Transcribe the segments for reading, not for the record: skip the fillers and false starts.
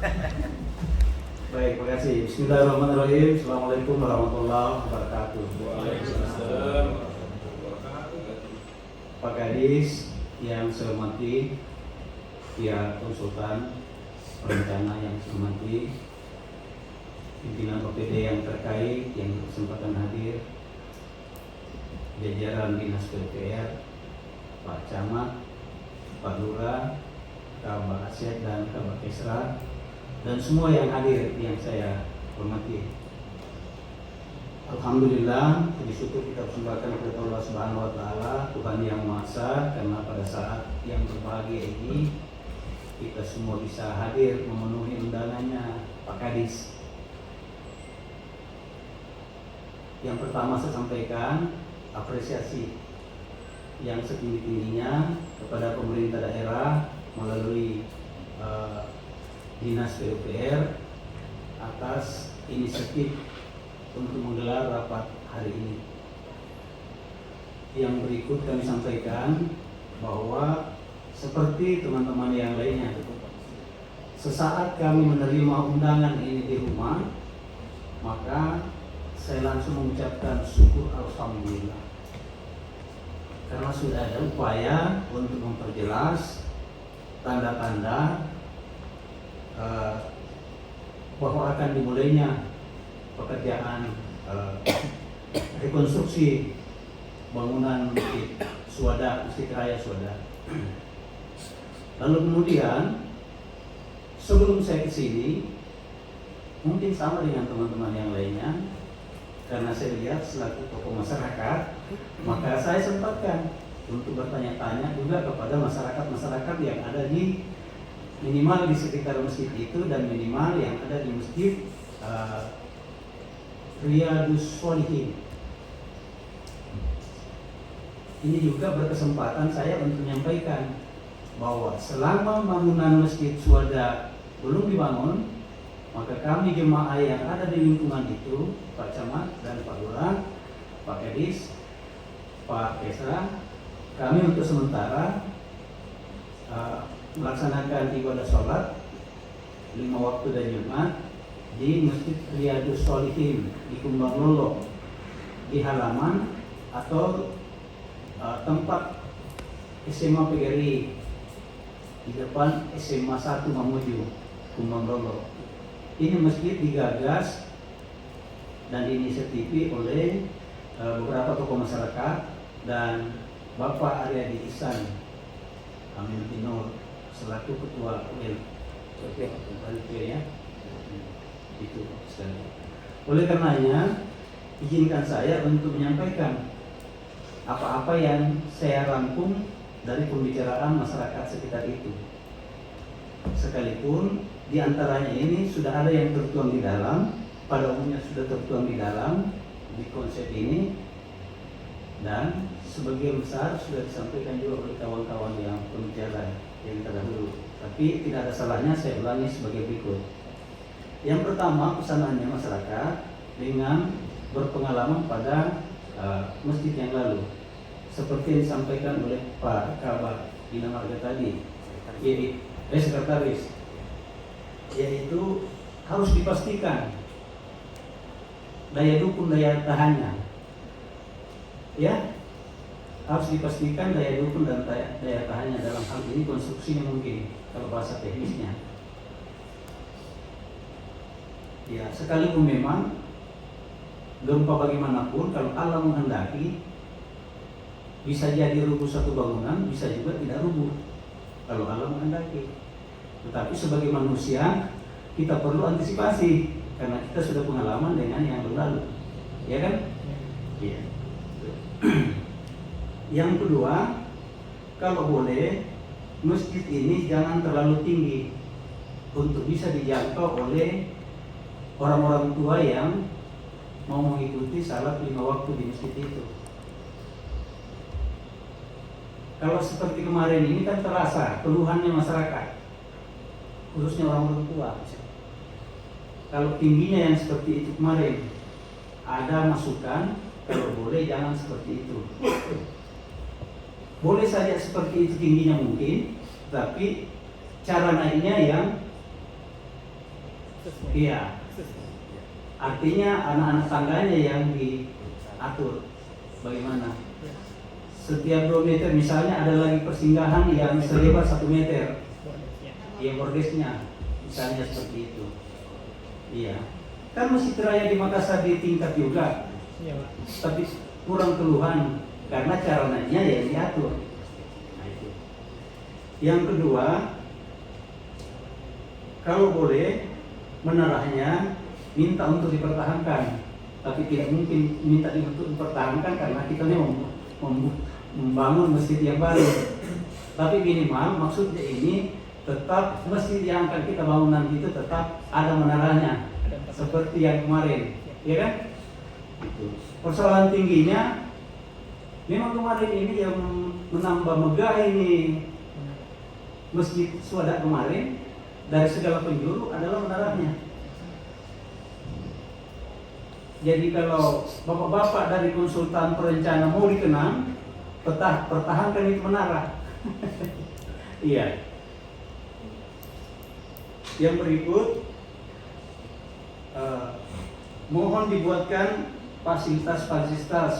Baik, terima kasih. Bismillahirrahmanirrahim. Assalamualaikum warahmatullahi wabarakatuh. Waalaikumsalam. Pak Kadis yang saya hormati, pihak konsultan perencana yang saya hormati, pimpinan OPD yang terkait yang berkesempatan hadir, jajaran Dinas PUPR, Pak Camat, Pak Lurah, Kabak Asyad dan Kabak Kesra, dan semua yang hadir yang saya hormati. Alhamdulillah, puji syukur kita persembahkan kepada Allah Subhanahu wa taala, Tuhan yang Maha Esa, karena pada saat yang berbahagia ini kita semua bisa hadir memenuhi undangannya Pak Kadis. Yang pertama saya sampaikan apresiasi yang setinggi-tingginya kepada pemerintah daerah melalui Dinas PUPR atas inisiatif untuk menggelar rapat hari ini. Yang berikut kami sampaikan bahwa seperti teman-teman yang lainnya, sesaat kami menerima undangan ini di rumah, maka saya langsung mengucapkan syukur alhamdulillah. Karena sudah ada upaya untuk memperjelas tanda-tanda bahwa akan dimulainya pekerjaan rekonstruksi bangunan Masjid Suhada, Masjid Raya Suhada. Lalu kemudian sebelum saya kesini, mungkin sama dengan teman-teman yang lainnya, karena saya lihat selaku tokoh masyarakat, maka saya sempatkan untuk bertanya-tanya juga kepada masyarakat-masyarakat yang ada di minimal di sekitar masjid itu dan minimal yang ada di masjid Riyadus Sholihin. Ini juga berkesempatan saya untuk menyampaikan bahwa selama bangunan Masjid Suhada belum dibangun, maka kami jemaah yang ada di lingkungan itu, Pak Camat dan Pak Lurah, Pak Kadis, Pak Kesra, kami untuk sementara melaksanakan ibadah sholat 5 waktu dan Jumat di Masjid Riyadus Sholihin di Kumbang Lolo, di halaman atau tempat SMA PGRI di depan SMA 1 Mamuju, Kumbang Lolo. Ini masjid digagas dan diinisiatifi oleh beberapa tokoh masyarakat dan Bapak Aryadi Ihsan Amin Tinur selaku ketua UIL. Oke, ya. Itu sekali. Oleh karenanya, izinkan saya untuk menyampaikan apa-apa yang saya rangkum dari pembicaraan masyarakat sekitar itu. Sekalipun di antaranya ini sudah ada yang tertuang di dalam, pada umumnya sudah tertuang di dalam di konsep ini, dan sebagian besar sudah disampaikan juga oleh kawan-kawan yang pembicara yang terdahulu. Tapi tidak ada salahnya saya ulangi sebagai berikut. Yang pertama, pesanannya masyarakat dengan berpengalaman pada masjid yang lalu, seperti yang disampaikan oleh Pak Kabak Bina Marga tadi, sekretaris, yaitu harus dipastikan daya dukung daya tahannya, ya, harus dipastikan daya dukung dan daya tahannya dalam hal ini konstruksinya mungkin kalau bahasa teknisnya. Ya, sekalipun memang gempa bagaimanapun kalau Allah menghendaki bisa jadi rubuh satu bangunan, bisa juga tidak rubuh kalau Allah menghendaki. Tetapi sebagai manusia kita perlu antisipasi karena kita sudah pengalaman dengan yang lalu, ya kan? Iya. Yang kedua, kalau boleh masjid ini jangan terlalu tinggi untuk bisa dijangkau oleh orang-orang tua yang mau mengikuti salat 5 waktu di masjid itu. Kalau seperti kemarin ini kan terasa keluhannya masyarakat, khususnya orang tua. Kalau tingginya yang seperti itu kemarin, ada masukan kalau boleh jangan seperti itu. Boleh saja seperti itu tingginya mungkin, tapi cara naiknya yang Iya. Artinya anak-anak tangganya yang diatur. Bagaimana? Setiap 2 meter misalnya ada lagi persinggahan yang selebar 1 meter. Iya, bordesnya. Misalnya seperti itu. Iya. Kan Masjid Raya di Makassar ditingkat juga. Iya, Pak. Tapi kurang keluhan karena caranya yang diatur. Nah, itu. Yang kedua, kalau boleh menarahnya minta untuk dipertahankan, tapi tidak mungkin minta untuk dipertahankan karena kita ini membangun masjid yang baru. Tapi minimal maksudnya ini tetap masjid yang akan kita bangun nanti itu tetap ada menaranya, seperti yang kemarin, ya kan? Itu. Persoalan tingginya, memang kemarin ini yang menambah megah ini masjid Suada kemarin dari segala penjuru adalah menaranya. Jadi kalau bapak-bapak dari konsultan perencana mau dikenang, pertahankan itu menara. Iya. Yang berikut, mohon dibuatkan fasilitas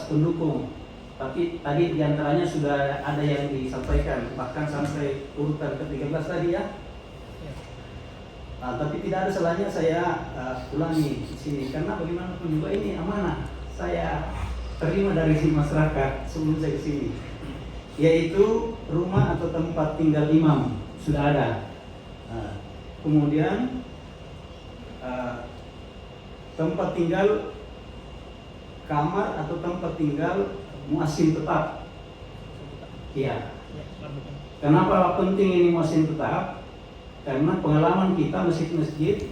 pendukung. Tapi tadi diantaranya sudah ada yang disampaikan, bahkan sampai urutan ke-13 tadi ya. Tapi tidak ada salahnya saya ulangi di sini karena bagaimanapun juga ini amanah saya terima dari masyarakat sebelum saya ke sini, yaitu rumah atau tempat tinggal imam sudah ada. Kemudian tempat tinggal kamar atau tempat tinggal muazzin tetap. Iya. Kenapa penting ini muazzin tetap? Karena pengalaman kita masjid-masjid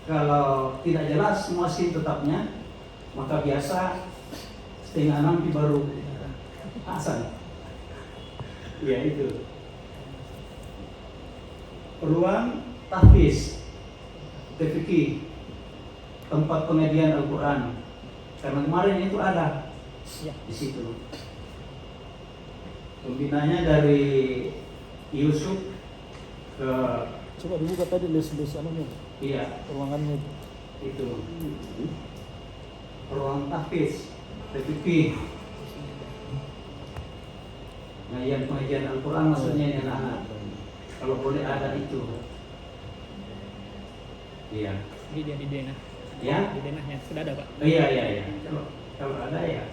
kalau tidak jelas muazzin tetapnya, maka biasa setengah 6 baru azan. Ya itu. Ruang tahfiz, TFQ, tempat pengajian Al-Quran. Karena kemarin itu ada di situ. Pembinanya dari Yusuf ke. Coba dibuka tadi list anunya. Iya. Ruangannya itu. Ruang tahfiz, TFQ. Pengajian Al-Quran maksudnya ini anak-anak. Kalau boleh ada itu. Iya. di denah. Ya? Di denahnya sudah ada, Pak. Iya. Kalau ada ya.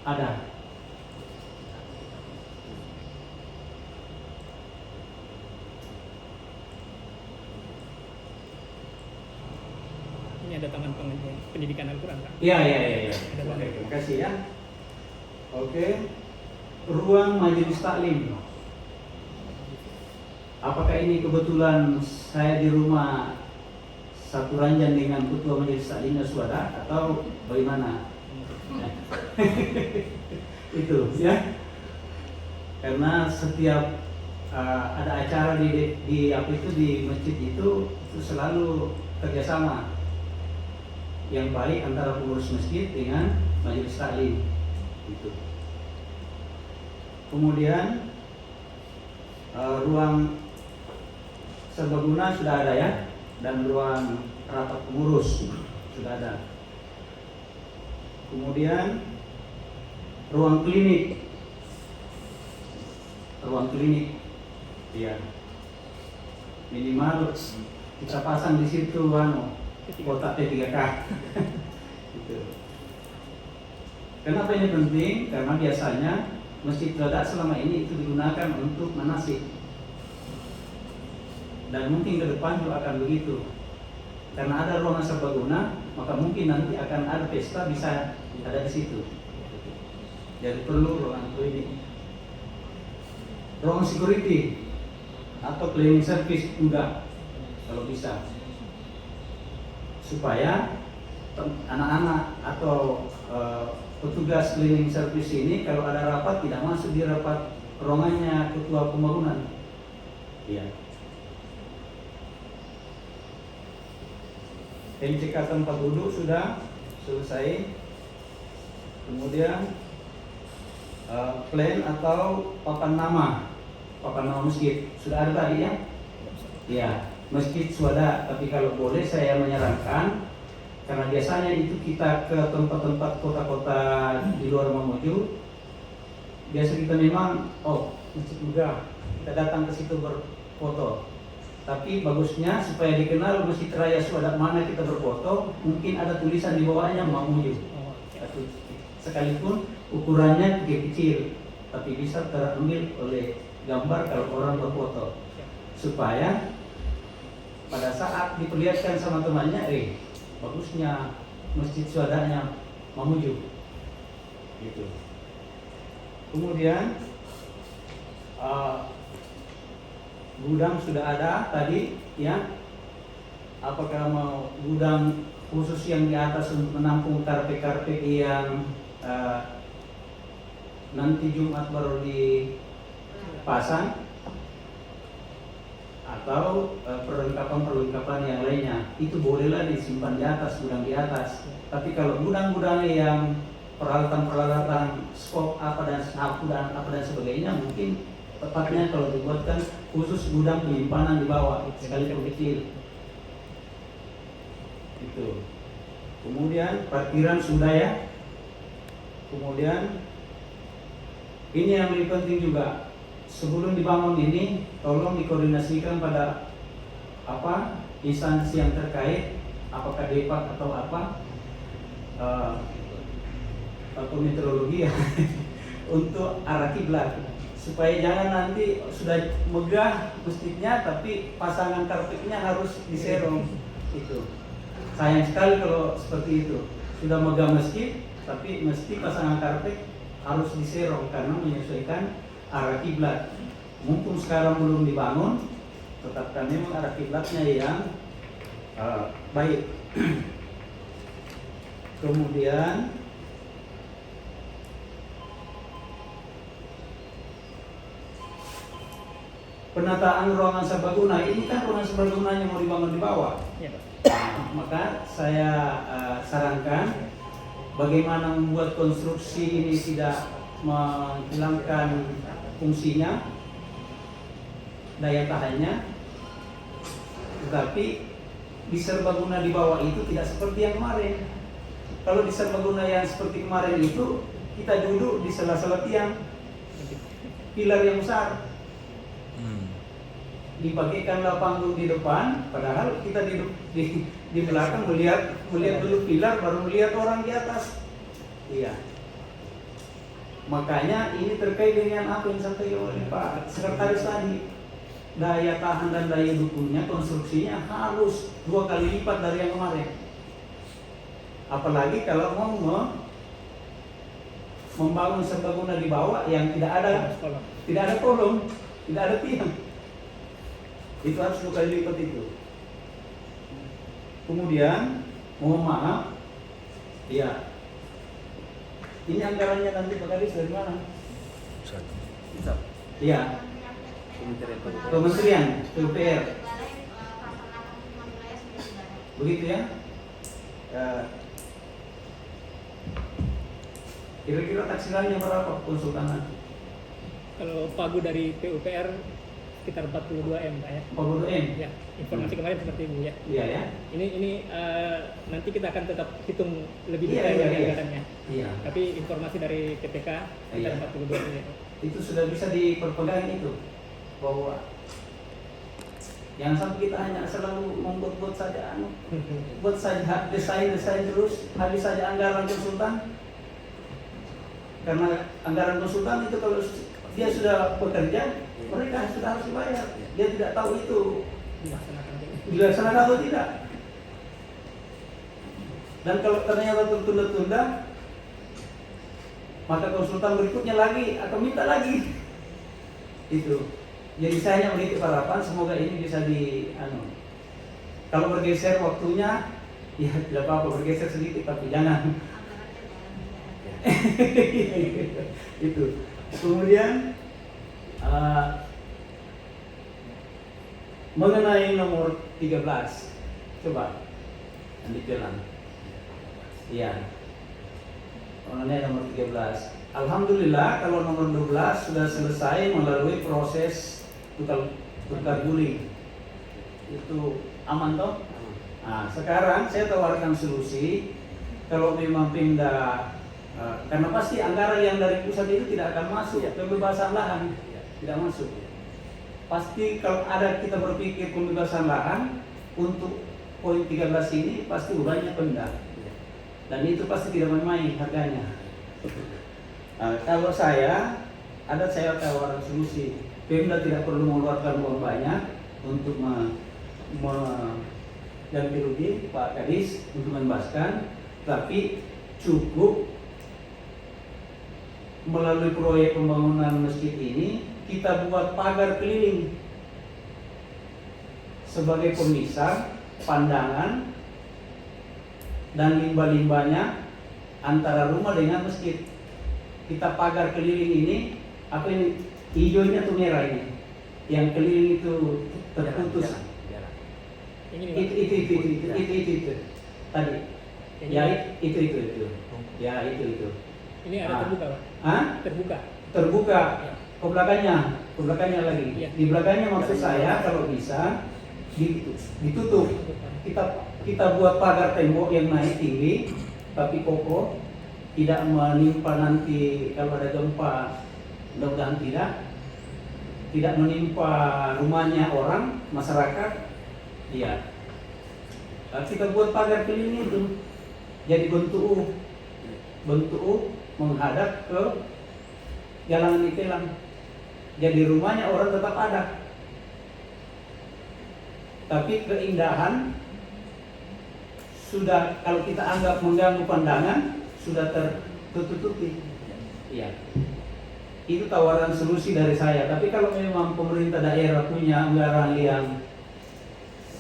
Ada. Ini ada taman pendidikan Al-Quran, Pak. Iya. Oke, Terima kasih ya. Oke. Ruang majelis taklim. Apakah ini kebetulan saya di rumah satu ranjang dengan ketua majelis taklimnya Suada atau bagaimana? Itu ya. Karena setiap ada acara di masjid itu selalu kerjasama yang baik antara pengurus masjid dengan majelis taklim. Itu. Kemudian ruang serbaguna sudah ada ya, dan ruang rapat pengurus sudah ada. Kemudian ruang klinik, ya minimal kita pasang di situ kotak P3K. Gitu. Kenapa ini penting? Karena biasanya Masjid Suada selama ini itu digunakan untuk manasik, dan mungkin ke depan juga akan begitu. Karena ada ruangan serbaguna, maka mungkin nanti akan ada pesta bisa ada di situ. Jadi perlu ruangan klinik, ruang security atau cleaning service juga kalau bisa, supaya anak-anak atau petugas cleaning service ini kalau ada rapat tidak masuk di rapat ruangannya ketua pembangunan. Iya. MCK tempat duduk sudah selesai. Kemudian plan atau papan nama masjid sudah ada tadi ya. Ya, masjid swada, tapi kalau boleh saya menyarankan, karena biasanya itu kita ke tempat-tempat kota-kota di luar Mamuju, biasa kita memang, masjid megah, kita datang ke situ berfoto. Tapi bagusnya supaya dikenal Masjid Raya Swada mana kita berfoto, mungkin ada tulisan di bawahnya Mamuju. Oh, ya. Sekalipun ukurannya kecil, tapi bisa terambil oleh gambar kalau orang berfoto, supaya pada saat diperlihatkan sama temannya, bagusnya Masjid Swadanya Mamuju, gitu. Kemudian gudang sudah ada tadi, ya. Apakah mau gudang khusus yang di atas untuk menampung karpet-karpet yang nanti Jumat baru dipasang, atau perlengkapan-perlengkapan yang lainnya, itu bolehlah disimpan di atas, gudang di atas. Tapi kalau gudang-gudang yang peralatan-peralatan skop apa dan sapu dan apa dan sebagainya, mungkin tepatnya kalau dibuatkan khusus gudang penyimpanan di bawah, sekalipun kecil. Itu. Kemudian parkiran sudah, ya. Kemudian ini yang lebih penting juga, sebelum dibangun ini tolong dikoordinasikan pada instansi yang terkait, apakah Depak atau atau meteorologi, ya, untuk arah kiblat, supaya jangan nanti sudah megah masjidnya tapi pasangan karpetnya harus diserong. Itu sayang sekali kalau seperti itu, sudah megah masjid tapi mesti pasangan karpet harus diserong karena menyesuaikan arah kiblat. Mumpung sekarang belum dibangun, tetapkan memang arah kiblatnya yang baik. Kemudian penataan ruangan serbaguna, ini kan ruangan serbagunanya mau dibangun di bawah. Ya, Pak. Maka saya sarankan bagaimana membuat konstruksi ini tidak menghilangkan fungsinya, daya tahannya, tetapi di serbaguna di bawah itu tidak seperti yang kemarin. Kalau di serbaguna yang seperti kemarin itu, kita duduk di sela-sela tiang, pilar yang besar, dipakaikanlah panggung di depan, padahal kita di belakang melihat dulu pilar, baru melihat orang di atas. Iya. Makanya ini terkait dengan apa yang disampaikan oleh Pak Sekretaris tadi. Daya tahan dan daya dukungnya, konstruksinya harus 2 kali lipat dari yang kemarin. Apalagi kalau mau membangun serbaguna di bawah yang tidak ada kolom, tidak ada tiang. Itu harus 2 kali lipat itu. Kemudian, mohon maaf, ya, ini anggarannya nanti Pak Kadis dari mana? Iya, Kementerian PUPR. Begitu, ya. Kira-kira taksirannya berapa konsultan? Kalau pagu dari PUPR sekitar 42 M, Pak, ya. 42 M. Ya, informasi kemarin seperti itu, ya. Iya, ya. Ini nanti kita akan tetap hitung lebih Iya, detail iya, dari iya. anggarannya. Iya. Tapi informasi dari PPK sekitar Iya. 42 M, ya. Itu sudah bisa diperpegang itu, bahwa jangan sampai kita hanya selalu membuat saja, buat saja desain terus, habis saja anggaran konsultan. Karena anggaran konsultan itu kalau dia sudah bekerja, mereka sudah harus dibayar. Dia tidak tahu itu dilaksanakan atau tidak. Dan kalau ternyata tertunda-tunda, maka konsultan berikutnya lagi akan minta lagi. Itu. Jadi saya hanya menitip harapan, semoga ini bisa kalau bergeser waktunya, ya tidak apa-apa, bergeser sedikit tapi jangan. Itu. Kemudian mengenai nomor 13, coba dibilang. Iya. Mengenai nomor 13, alhamdulillah kalau nomor 12 sudah selesai melalui proses tukar guling. itu aman toh? Nah, sekarang saya tawarkan solusi kalau memang Pemda karena pasti anggaran yang dari pusat itu tidak akan masuk pembebasan lahan, tidak masuk. Pasti kalau ada kita berpikir pembebasan lahan untuk poin 13 ini pasti urannya Pemda. Dan itu pasti tidak main-main harganya. Kalau saya tawaran solusi. Pemda tidak perlu mengeluarkan uang banyak untuk ganti rugi Pak Kadis untuk membebaskan, tapi cukup melalui proyek pembangunan masjid ini kita buat pagar keliling sebagai pemisah pandangan dan limbah-limbahnya antara rumah dengan masjid. Kita pagar keliling ini, apa ini? Hijaunya tuh merah ini, yang keliling itu terputus. Itu tadi. Ya itu. Ya itu. Ini ada terbuka, Pak? Hah? Terbuka. Ke belakangnya lagi. Ya. Di belakangnya maksud saya kalau bisa ditutup. Kita buat pagar tembok yang naik tinggi tapi kokoh, tidak menimpa nanti kalau ada gempa, mudah-mudahan tidak menimpa rumahnya orang, masyarakat. Iya. Kita buat pagar keliling itu jadi bentuk U menghadap ke Jalan Itelang. Jadi rumahnya orang tetap ada. Tapi keindahan sudah, kalau kita anggap mengganggu pandangan, sudah tertutupi. Iya. Itu tawaran solusi dari saya. Tapi kalau memang pemerintah daerah punya anggaran yang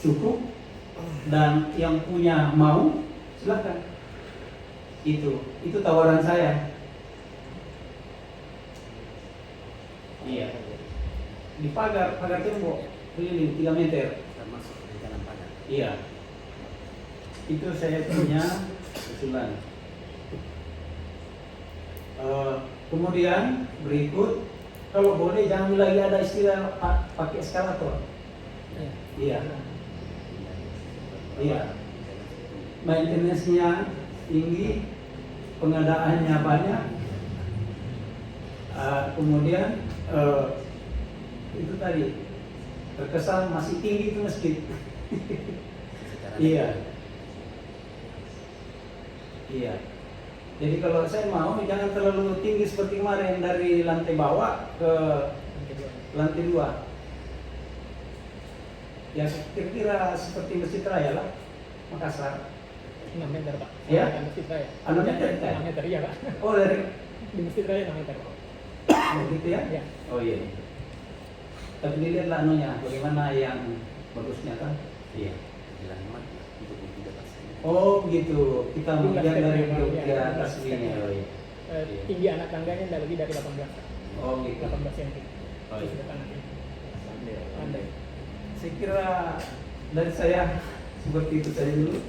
cukup dan yang punya mau, silakan. Itu tawaran saya. Iya. Di pagar tembok keliling 3 meter. Termasuk di dalam pagar. Iya. Itu saya punya usulan. Kemudian berikut, kalau boleh jangan lagi ada istilah pakai eskalator. Iya. Maintenance-nya tinggi, pengadaannya banyak. Kemudian itu tadi terkesan masih tinggi itu masjid. Iya. Jadi kalau saya mau jangan terlalu tinggi seperti kemarin dari lantai bawah ke lantai 2. Ya kira-kira seperti Masjid Raya lah, Makassar. 6 meter, Pak. Ya? Masjid Raya. 6 meter, 6 meter, iya, Pak. Oh dari Di Masjid Raya 6 meter, Pak. begitu ya? Iya. Oh iya. Tapi dilihatlah anunya, bagaimana yang bagusnya kan? Iya. Oh begitu, kita melihat dari ke atas ini. Oh, iya. Tinggi anak tangganya tidak lebih dari 18. Oh gitu. 18 cm. Oh, iya. Itu sudah tanah ini. Pandai. Saya kira dari saya seperti itu saja dulu.